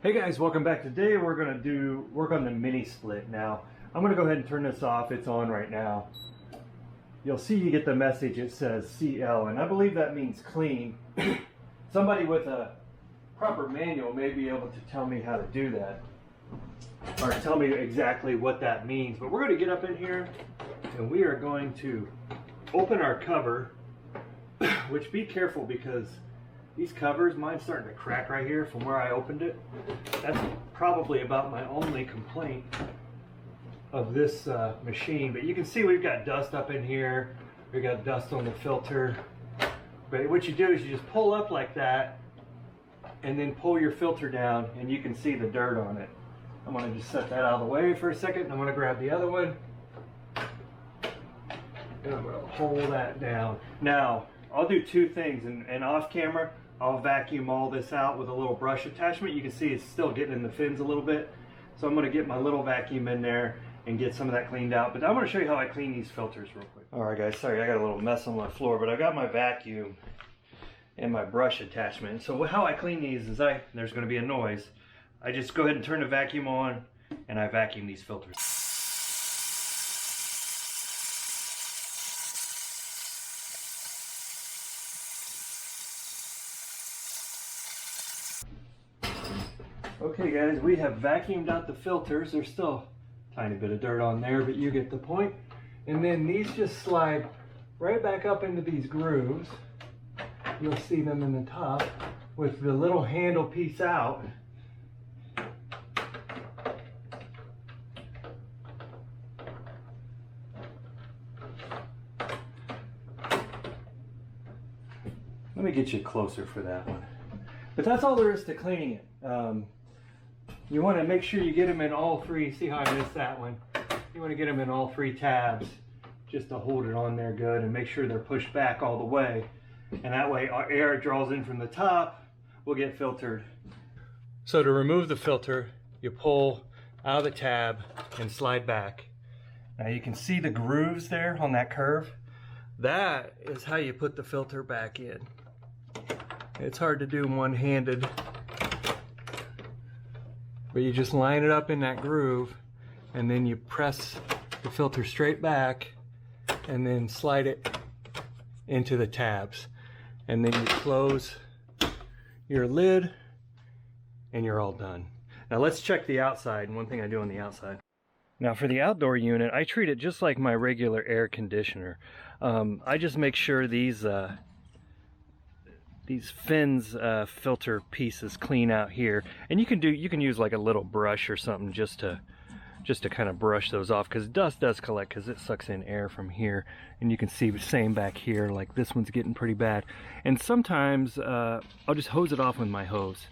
Hey guys, welcome back. Today we're going to do work on the mini split. Now I'm going to go ahead and turn this off. It's on right now. You'll see you get the message, it says CL, and I believe that means clean. Somebody with a proper manual may be able to tell me how to do that, or tell me exactly what that means. But we're going to get up in here and we are going to open our cover, which be careful because these covers, mine's starting to crack right here from where I opened it. That's probably about my only complaint of this machine. But you can see we've got dust up in here. We've got dust on the filter. But what you do is you just pull up like that and then pull your filter down and you can see the dirt on it. I'm going to just set that out of the way for a second. I'm going to grab the other one and I'm going to hold that down. Now, I'll do two things, and off camera, I'll vacuum all this out with a little brush attachment. You can see it's still getting in the fins a little bit. So I'm going to get my little vacuum in there and get some of that cleaned out. But I'm going to show you how I clean these filters real quick. All right guys, sorry I got a little mess on my floor, but I got my vacuum and my brush attachment. So how I clean these is there's going to be a noise. I just go ahead and turn the vacuum on and I vacuum these filters. Okay guys, we have vacuumed out the filters. There's still a tiny bit of dirt on there, but you get the point. And then these just slide right back up into these grooves. You'll see them in the top with the little handle piece out. Let me get you closer for that one. But that's all there is to cleaning it. You want to make sure you get them in all three. See how I missed that one? You want to get them in all three tabs just to hold it on there good and make sure they're pushed back all the way. And that way our air draws in from the top will get filtered. So to remove the filter, you pull out of the tab and slide back. Now you can see the grooves there on that curve. That is how you put the filter back in. It's hard to do one-handed, but you just line it up in that groove and then you press the filter straight back and then slide it into the tabs. And then you close your lid and you're all done. Now let's check the outside, and one thing I do on the outside. Now for the outdoor unit, I treat it just like my regular air conditioner. I just make sure these fins filter pieces clean out here, and you can use like a little brush or something just to kind of brush those off, because dust does collect because it sucks in air from here. And you can see the same back here, like this one's getting pretty bad. And sometimes I'll just hose it off with my hose,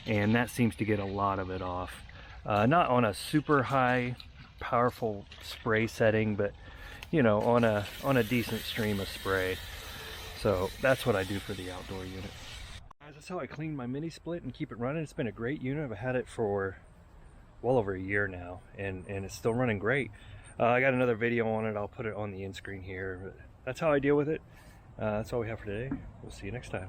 and that seems to get a lot of it off. Not on a super high powerful spray setting, but you know, on a decent stream of spray. So that's what I do for the outdoor unit. Guys, that's how I clean my mini split and keep it running. It's been a great unit. I've had it for well over a year now, and it's still running great. I got another video on it. I'll put it on the end screen here. But that's how I deal with it. That's all we have for today. We'll see you next time.